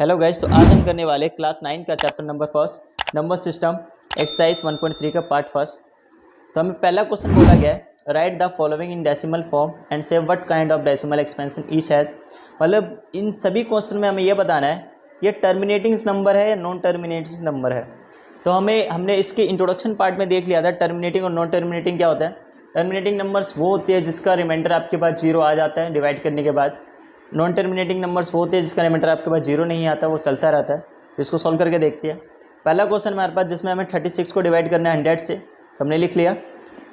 Hello guys, तो आज हम करने वाले क्लास 9 का chapter number first number system exercise 1.3 का पार्ट फर्स्ट। तो हमें पहला क्वेश्चन बोला गया है write the following in decimal form and say what kind of decimal expansion each has. मतलब इन सभी क्वेश्चन में हमें यह बताना है ये टर्मिनेटिंग नंबर है या नॉन टर्मिनेटिंग नंबर है। तो हमने इसके इंट्रोडक्शन पार्ट में देख लिया था टर्मिनेटिंग और नॉन टर्मिनेटिंग क्या होता है। टर्मिनेटिंग नंबर्स वो होती है जिसका रिमाइंडर आपके पास जीरो आ जाता है डिवाइड करने के बाद। नॉन टर्मिनेटिंग नंबर्स वो होते हैं जिसका रिमाइंडर आपके पास जीरो नहीं आता, वो चलता रहता है। तो इसको सॉल्व करके देखते हैं। पहला क्वेश्चन हमारे पास जिसमें हमें 36 को डिवाइड करना है 100 से, तो हमने लिख लिया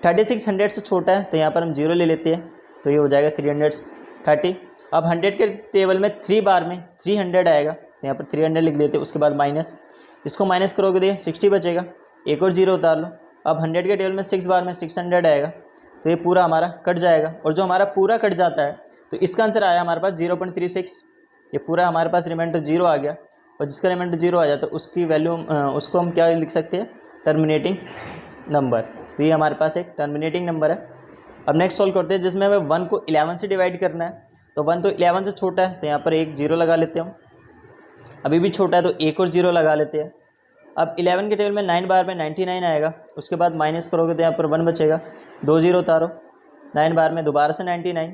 36 100 से छोटा है तो यहाँ पर हम जीरो ले लेते हैं, तो ये हो जाएगा 330। अब 100 के टेबल में 3 बार में 300 आएगा, तो यहाँ पर 300 लिख देते हैं। उसके बाद माइनस, इसको माइनस करोगे तो 60 बचेगा, एक और जीरो उतार लो। अब 100 के टेबल में 6 बार में 600 आएगा, तो ये पूरा हमारा कट जाएगा। और जो हमारा पूरा कट जाता है तो इसका आंसर आया हमारे पास 0.36। ये पूरा हमारे पास रिमाइंडर जीरो आ गया, और जिसका रिमाइंडर जीरो आ जाता है उसकी वैल्यू उसको हम क्या लिख सकते हैं, टर्मिनेटिंग नंबर। तो ये हमारे पास एक टर्मिनेटिंग नंबर है। अब नेक्स्ट सॉल्व करते हैं जिसमें हमें 1 को 11 से डिवाइड करना है। तो 1 तो 11 से छोटा है तो यहाँ पर एक जीरो लगा लेते हैं। अभी भी छोटा है तो एक और जीरो लगा लेते हैं। अब 11 के टेबल में 9 बार में 99 आएगा, उसके बाद माइनस करोगे तो यहाँ पर 1 बचेगा, 2 जीरो उतारो, 9 बार में दोबारा से 99।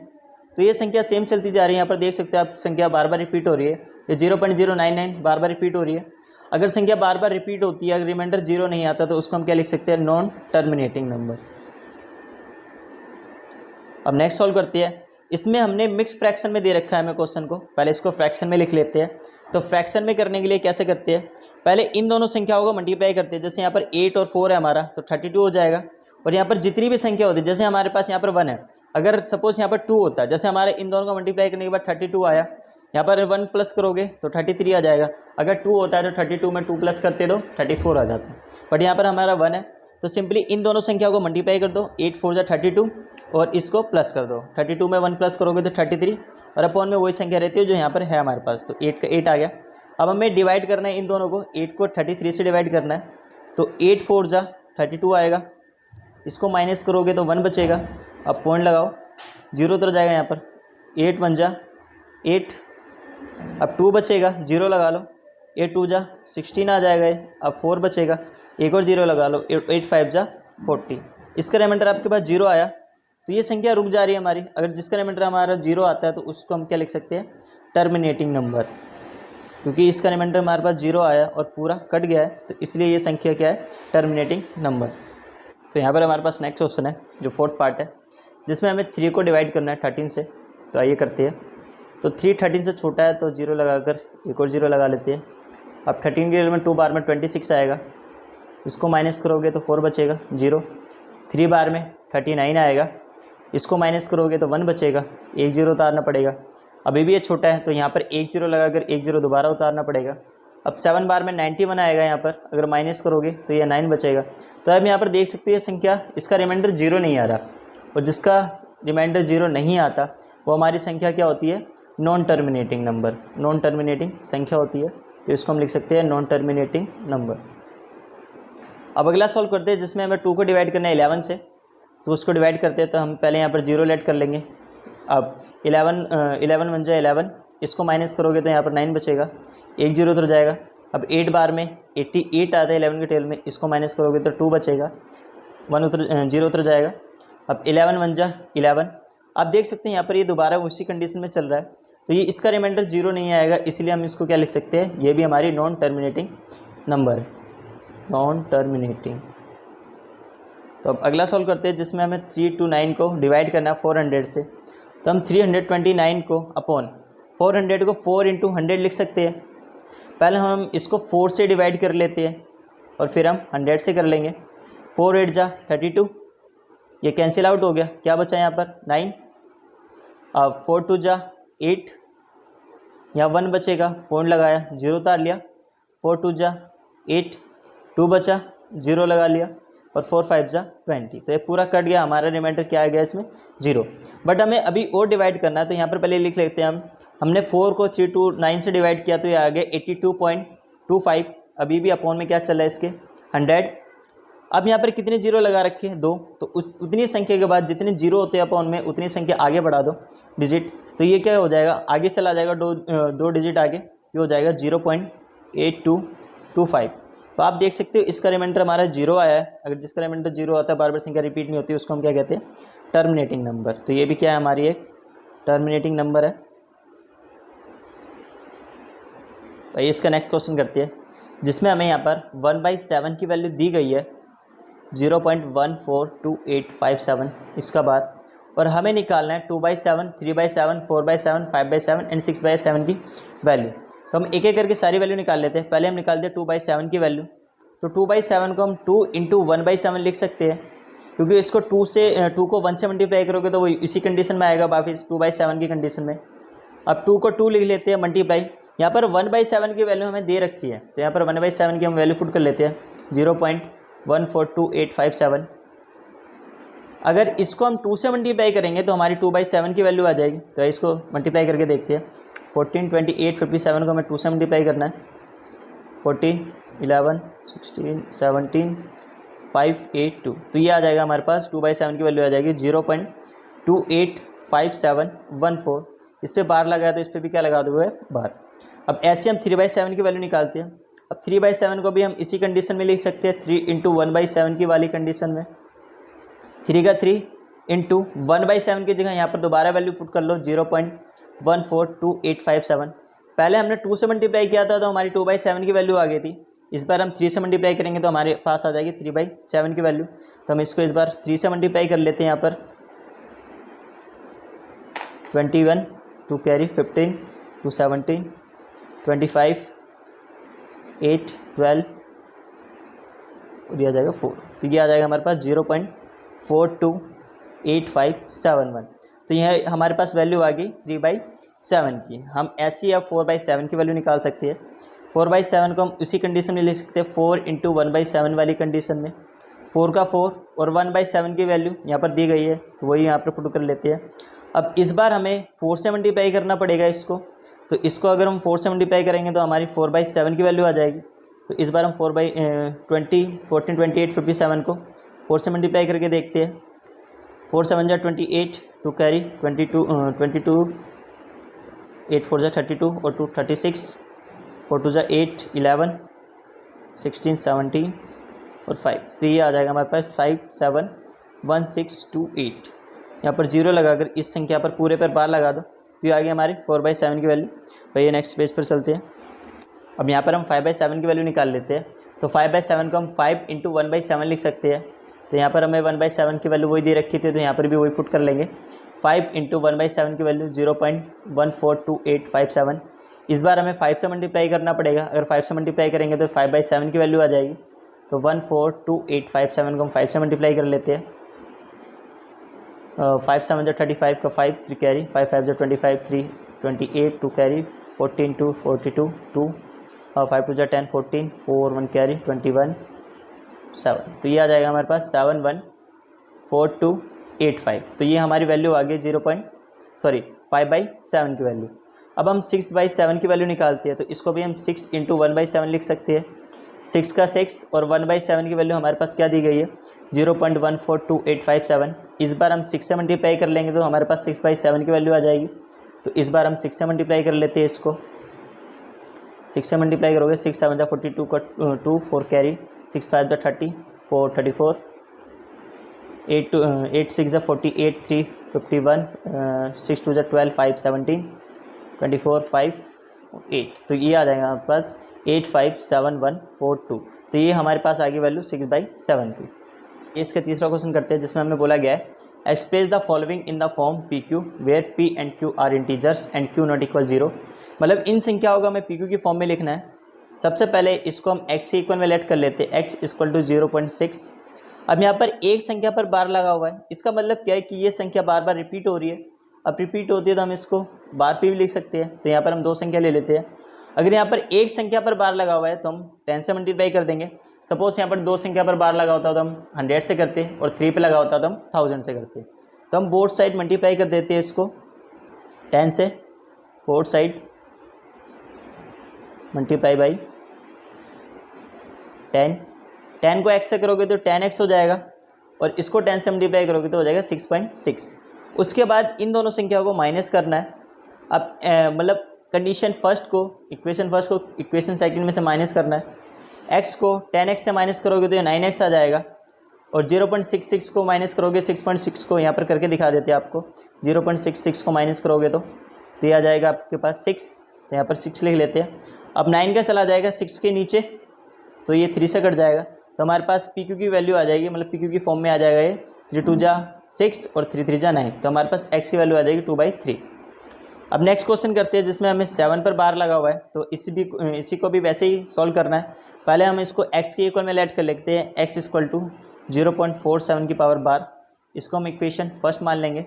तो ये संख्या सेम चलती जा रही है। यहाँ पर देख सकते हैं आप संख्या बार बार रिपीट हो रही है। ये 0.099 बार बार रिपीट हो रही है। अगर संख्या बार बार रिपीट होती है, अगर रिमाइंडर जीरो नहीं आता, तो उसको हम क्या लिख सकते हैं, नॉन टर्मिनेटिंग नंबर। अब नेक्स्ट सॉल्व करते हैं। इसमें हमने मिक्स फ्रैक्शन में दे रखा है हमें क्वेश्चन को, पहले इसको फ्रैक्शन में लिख लेते हैं। तो फ्रैक्शन में करने के लिए कैसे करते हैं, पहले इन दोनों संख्याओं को मल्टीप्लाई करते हैं। जैसे यहाँ पर 8 और 4 है हमारा, तो 32 हो जाएगा। और यहाँ पर जितनी भी संख्या होती है, जैसे हमारे पास यहाँ पर 1 है, अगर सपोज यहाँ पर 2 होता है, जैसे हमारे इन दोनों को मल्टीप्लाई करने के बाद 32 आया, यहाँ पर 1 प्लस करोगे तो 33 आ जाएगा। अगर 2 होता है तो 32 में 2 प्लस करते दो 34 आ जाता है। बट यहाँ पर हमारा 1 है, तो सिंपली इन दोनों संख्याओं को मल्टीप्लाई कर दो, 8 4 जा 32, और इसको प्लस कर दो। 32 में 1 प्लस करोगे तो 33, और अपॉन में वही संख्या रहती है जो यहाँ पर है हमारे पास, तो 8 का 8 आ गया। अब हमें डिवाइड करना है इन दोनों को, 8 को 33 से डिवाइड करना है, तो 8 4 जा 32 आएगा, इसको माइनस करोगे तो 1 बचेगा। अब पॉइंट लगाओ, जीरो उतर जाएगा यहाँ पर, 8 1 जा 8, अब 2 बचेगा, जीरो लगा लो, 8 2 जा 16 आ जाएगा। अब 4 बचेगा, एक और जीरो लगा लो, 8 5 जा 40। इसका रिमाइंडर आपके पास जीरो आया, तो ये संख्या रुक जा रही है हमारी। अगर जिसका रिमाइंडर हमारा जीरो आता है तो उसको हम क्या लिख सकते हैं, टर्मिनेटिंग नंबर। क्योंकि इसका रिमाइंडर हमारे पास जीरो आया और पूरा कट गया है, तो इसलिए ये संख्या क्या है, टर्मिनेटिंग नंबर। तो यहाँ पर हमारे पास नेक्स्ट क्वेश्चन है जो फोर्थ पार्ट है, जिसमें हमें 3 को डिवाइड करना है 13 से। तो आइए करते हैं। तो 3 13 से छोटा है तो जीरो लगाकर एक और जीरो लगा लेते हैं। अब 13 के में 2 बार में 26 आएगा, इसको माइनस करोगे तो 4 बचेगा, जीरो। 3 बार में 39 आएगा, इसको माइनस करोगे तो 1 बचेगा, एक जीरो उतारना पड़ेगा। अभी भी ये छोटा है तो यहाँ पर एक जीरो लगाकर एक जीरो दोबारा उतारना पड़ेगा। अब 7 बार में 91 आएगा, यहाँ पर अगर माइनस करोगे तो ये 9 बचेगा। तो अब यहाँ पर देख सकते हैं संख्या, इसका रिमाइंडर जीरो नहीं आ रहा, और जिसका रिमाइंडर जीरो नहीं आता वो हमारी संख्या क्या होती है, non terminating number. Non terminating संख्या होती है, तो इसको हम लिख सकते हैं नॉन टर्मिनेटिंग नंबर। अब अगला सॉल्व करते हैं जिसमें हमें 2 को डिवाइड करना है 11 से। तो उसको डिवाइड करते हैं तो हम पहले यहाँ पर जीरो लेट कर लेंगे। अब 11 1 जा 11, इसको माइनस करोगे तो यहाँ पर 9 बचेगा, एक जीरो उतर जाएगा। अब 8 बार में 88 आता है 11 के टेबल में, इसको माइनस करोगे तो 2 बचेगा, 1 जीरो उतर जाएगा। अब 11 1 जा 11, आप देख सकते हैं यहाँ पर ये दोबारा उसी कंडीशन में चल रहा है, तो ये इसका रिमाइंडर जीरो नहीं आएगा, इसलिए हम इसको क्या लिख सकते हैं, ये भी हमारी नॉन टर्मिनेटिंग नंबर है, नॉन टर्मिनेटिंग। तो अब अगला सॉल्व करते हैं जिसमें हमें 3 to 9 को डिवाइड करना है 400 से। तो हम 329 को अपॉन 400 को 4 × 100 लिख सकते हैं। पहले हम इसको 4 से डिवाइड कर लेते हैं और फिर हम 100 से कर लेंगे। 4 8 जा 32, ये कैंसिल आउट हो गया, क्या बचा यहाँ पर 9। अब 4 2 जा 8, यहाँ 1 बचेगा, पॉइंट लगाया, जीरो उतार लिया, 4 2 जा 8, 2 बचा, जीरो लगा लिया, और 4 5 जा 20। तो ये पूरा कट गया, हमारा रिमाइंडर क्या आ गया इसमें, जीरो। बट हमें अभी और डिवाइड करना है, तो यहाँ पर पहले लिख लेते हैं हमने 4 को 3 to 9 से डिवाइड किया तो ये आ गया 82.25। अभी भी अपॉन में क्या चल रहा है इसके, 100। अब यहाँ पर कितने जीरो लगा रखे हैं, 2, तो उतनी संख्या के बाद जितने जीरो होते हैं अपॉन में उतनी संख्या आगे बढ़ा दो डिजिट, तो ये क्या हो जाएगा, आगे चला जाएगा, दो डिजिट आगे, ये हो जाएगा 0.8225। तो आप देख सकते हो इसका रिमाइंडर हमारा 0 आया है। अगर जिसका रिमाइंडर 0 आता है, बार बार संख्या रिपीट नहीं होती, उसको हम क्या कहते हैं, टर्मिनेटिंग नंबर। तो ये भी क्या है, हमारी एक टर्मिनेटिंग नंबर है। भाई इसका नेक्स्ट क्वेश्चन करते हैं, जिसमें हमें यहाँ पर 1/7 की वैल्यू दी गई है 0.142857 इसका बार, और हमें निकालना है 2/7, 3/7, 4/7, 5/7 एंड 6/7 की वैल्यू। तो हम एक एक करके सारी वैल्यू निकाल लेते हैं। पहले हम निकालते हैं 2/7 की वैल्यू। तो 2/7 को हम 2 × 1/7 लिख सकते हैं, क्योंकि इसको 2 को 1 से मल्टीप्लाई करोगे तो वो इसी कंडीशन में आएगा, वापस 2/7 की कंडीशन में। अब 2 को 2 लिख लेते हैं मल्टीप्लाई। यहाँ पर 1/7 की वैल्यू हमें दे रखी है, तो यहाँ पर 1/7 की हम वैल्यू पुट कर लेते हैं 0.142857। अगर इसको हम 2 से मल्टीप्लाई करेंगे तो हमारी 2/7 की वैल्यू आ जाएगी। तो इसको मल्टीप्लाई करके देखते हैं। 14, 28, 57 को हमें 2 से मल्टीप्लाई करना है। 14, 11, 16, 17, 5, 8, 2। तो ये आ जाएगा हमारे पास 2/7 की वैल्यू आ जाएगी 0.285714। इस पर बार लगाया तो इस पर भी क्या लगा दोगे, बार। अब ऐसे हम 3/7 की वैल्यू निकालते हैं। अब 3/7 को भी हम इसी कंडीशन में लिख सकते हैं, 3 × 1/7 की वाली कंडीशन में। 3 का 3 × 1/7 की जगह यहाँ पर दोबारा वैल्यू पुट कर लो 0.142857। पहले हमने 2 से मल्टीप्लाई किया था तो हमारी 2/7 की वैल्यू आ गई थी। इस बार हम 3 से मल्टीप्लाई करेंगे तो हमारे पास आ जाएगी 3/7 की वैल्यू। तो हम इसको इस बार 3 से मल्टीप्लाई कर लेते हैं। यहाँ पर 21, 2 कैरी 15, 2 17, 25, 8, 12 और ये आ जाएगा 4। तो ये आ जाएगा हमारे पास 0.428571। तो यह हमारे पास वैल्यू आ गई 3/7 की। हम ऐसी या 4/7 की वैल्यू निकाल सकते हैं। 4/7 को हम उसी कंडीशन में लिख सकते हैं, 4 × 1/7 वाली कंडीशन में। 4 का 4 और 1/7 की वैल्यू यहाँ पर दी गई है, तो वही यहाँ पर पुट कर लेते हैं। अब इस बार हमें 4 से मल्टीप्लाई करना पड़ेगा इसको। तो इसको अगर हम 4 से मल्टीप्लाई करेंगे तो हमारी 4/7 की वैल्यू आ जाएगी। तो इस बार हम 4/20, 14, 28, 57 को 4 से मल्टीप्लाई करके देखते हैं। 4 7 जा 28, 2 कैरी 22, 8 4 जा 32 और 2 36, 4 2 जा 8, 11, 16, 17 और 5। तो ये आ जाएगा हमारे पास 571628। यहाँ पर 0 लगाकर इस संख्या पर पूरे पर बार लगा दो तो ये आ गई हमारी 4/7 की वैल्यू। भैया नेक्स्ट पेज पर चलते हैं। अब यहाँ पर हम 5/7 की वैल्यू निकाल लेते हैं। तो 5/7 को हम 5 × 1/7 लिख सकते हैं। तो यहाँ पर हमें 1/7 की वैल्यू वही दे रखी थी, तो यहाँ पर भी वही पुट कर लेंगे। 5 × 1/7 की वैल्यू 0.142857। इस बार हमें 5 से मल्टीप्लाई करना पड़ेगा। अगर 5 से मल्टीप्लाई करेंगे तो 5/7 की वैल्यू आ जाएगी। तो 142,857 को हम 5 से मल्टीप्लाई कर लेते हैं। 5 7 जा 35 का 5, 3 कैरी 5 5 जा 25, 3 28, 2 कैरी 14, 2 42, 2 5 2 जा 10, 14, 4 1 कैरी 21, 7। तो ये आ जाएगा हमारे पास 714285। तो ये हमारी वैल्यू आ गई 5/7 की वैल्यू। अब हम 6/7 की वैल्यू निकालते हैं। तो इसको भी हम 6 × 1/7 लिख सकते हैं। 6 का 6 और 1/7 की वैल्यू हमारे पास क्या दी गई है, 0.142857। इस बार हम 6 से मल्टीप्लाई कर लेंगे तो हमारे पास 6/7 की वैल्यू आ जाएगी। तो इस बार हम 6 से मल्टीप्लाई कर लेते हैं इसको। 6 से मल्टीप्लाई करोगे 6 7 जा 42 का 2 4 कैरी 6 5 जा 30 4 34 8 6 जा 48 3 51 6 2 जा 12 5 17 24 5 8। तो ये आ जाएगा हमारे पास 857142। तो ये हमारे पास आ गई वैल्यू 6/7 की। इसका तीसरा क्वेश्चन करते हैं, जिसमें हमें बोला गया है express the following in the form P Q where P and Q are integers and Q not equal 0। मतलब इन संख्याओं का हमें पी क्यू की फॉर्म में लिखना है। सबसे पहले इसको हम एक्स के इक्वल में लेट कर लेते हैं, x = 0.6। अब यहाँ पर एक संख्या पर बार लगा हुआ है, इसका मतलब क्या है कि ये संख्या बार बार रिपीट हो रही है। अब रिपीट होती है तो हम इसको बार पे भी लिख सकते हैं। तो यहाँ पर हम 2 संख्या ले लेते हैं। अगर यहाँ पर एक संख्या पर बार लगा हुआ है तो हम 10 से मल्टीप्लाई कर देंगे। सपोज यहाँ पर 2 संख्या पर बार लगा होता तो हम 100 से करते और 3 पे लगा होता तो हम 1000 से करते। तो हम बोथ साइड मल्टीप्लाई कर देते हैं इसको 10 से, बोथ साइड मल्टीप्लाई बाई 10 को x से करोगे तो 10x हो जाएगा और इसको 10 से मल्टीप्लाई करोगे तो हो जाएगा 6.6। उसके बाद इन दोनों संख्याओं को माइनस करना है। अब मतलब कंडीशन फर्स्ट को इक्वेशन सेकंड में से माइनस करना है। x को 10x से माइनस करोगे तो ये 9x आ जाएगा, और 0.66 को माइनस करोगे 6.6 को, यहाँ पर करके दिखा देते हैं आपको। 0.66 को माइनस करोगे तो ये आ जाएगा आपके पास 6, तो यहाँ पर 6 लिख लेते हैं। अब 9 का चला जाएगा 6 के नीचे, तो ये 3 से कट जाएगा, तो हमारे पास पी क्यू की वैल्यू आ जाएगी, मतलब पी क्यू की फॉर्म में आ जाएगा ये 3 2 जा 6 और 3 3 जा 9, तो हमारे पास x की वैल्यू आ जाएगी 2/3। अब नेक्स्ट क्वेश्चन करते हैं जिसमें हमें 7 पर बार लगा हुआ है, तो इसी को भी वैसे ही सॉल्व करना है। पहले हम इसको x के इक्वल में लेट कर लेते हैं, x इक्वल टू 0.47 की पावर बार, इसको हम इक्वेशन फर्स्ट मान लेंगे।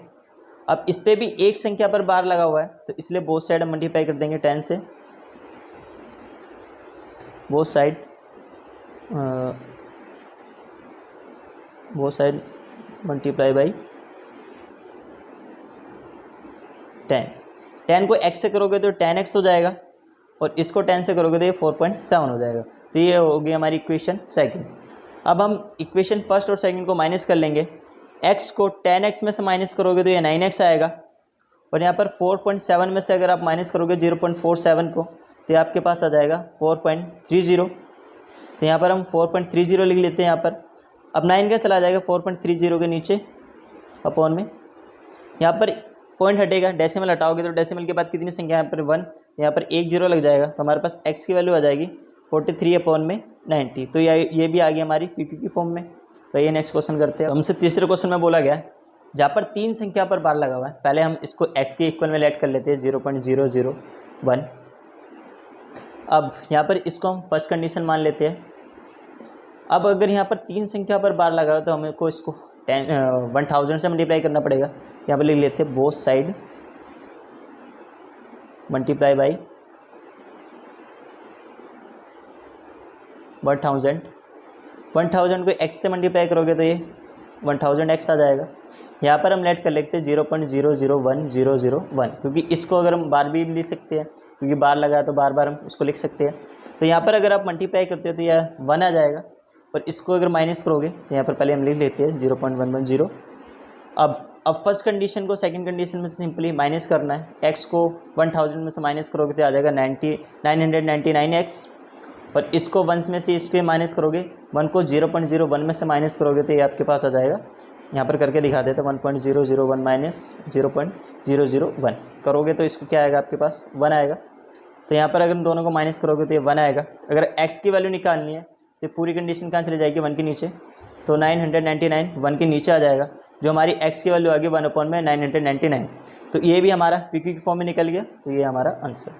अब इस पर भी एक संख्या पर बार लगा हुआ है, तो इसलिए बोथ साइड हम मल्टीप्लाई कर देंगे 10 से, बोथ साइड मल्टीप्लाई बाई 10। 10 को x से करोगे तो 10x हो जाएगा, और इसको 10 से करोगे तो ये 4.7 हो जाएगा। तो ये होगी हमारी इक्वेशन सेकंड। अब हम इक्वेशन फर्स्ट और सेकंड को माइनस कर लेंगे। x को 10x में से माइनस करोगे तो ये 9x आएगा, और यहाँ पर 4.7 में से अगर आप माइनस करोगे 0.47 को, तो ये आपके पास आ जाएगा 4.30। तो यहाँ पर हम 4.30 लिख लेते हैं यहाँ पर। अब 9 का चला जाएगा 4.30 के नीचे अपॉन में, यहाँ पर पॉइंट हटेगा, डेसिमल हटाओगे तो डेसिमल के बाद कितनी संख्या यहाँ पर 1, यहाँ पर 1 0 लग जाएगा, तो हमारे पास x की वैल्यू आ जाएगी 43/90। तो ये भी आ गई हमारी पी क्यू की फॉर्म में। तो ये नेक्स्ट क्वेश्चन करते हैं। हमसे तीसरे क्वेश्चन में बोला गया है जहाँ पर 3 संख्या पर बार लगा हुआ है। पहले हम इसको x के इक्वल में लेट कर लेते हैं 0.001। अब यहाँ पर इसको हम फर्स्ट कंडीशन मान लेते हैं। अब अगर यहाँ पर 3 संख्या पर बार लगा हुआ तो हमें को इसको 1000 से मल्टीप्लाई करना पड़ेगा। यहाँ पर लिख लेते हैं बोथ साइड मल्टीप्लाई बाई 1000 को x से मल्टीप्लाई करोगे तो ये 1000x आ जाएगा। यहाँ पर हम लेट कर लेते हैं 0.001001, क्योंकि इसको अगर हम बार भी लिख सकते हैं, क्योंकि बार लगा है तो बार बार हम इसको लिख सकते हैं। तो यहाँ पर अगर आप मल्टीप्लाई करते हो तो यह 1 आ जाएगा, और इसको अगर माइनस करोगे तो यहाँ पर पहले हम लिख लेते हैं 0.110। अब फर्स्ट कंडीशन को सेकंड कंडीशन में से सिंपली माइनस करना है। x को 1000 में से माइनस करोगे तो आ जाएगा 999x, और इसको 1 में से इसके माइनस करोगे, 1 को 0.01 में से माइनस करोगे तो ये आपके पास आ जाएगा। यहाँ पर करके दिखा देते हैं 1.001 माइनस 0.001 करोगे तो इसको क्या आएगा आपके पास 1 आएगा। तो यहाँ पर अगर दोनों को माइनस करोगे तो ये 1 आएगा। अगर x की वैल्यू निकालनी है तो पूरी कंडीशन कहाँ चली जाएगी 1 के नीचे, तो 999 1 के नीचे आ जाएगा, जो हमारी x की वैल्यू आ गई 1/999। तो ये भी हमारा पी क्यू की फॉर्म में निकल गया, तो ये हमारा आंसर।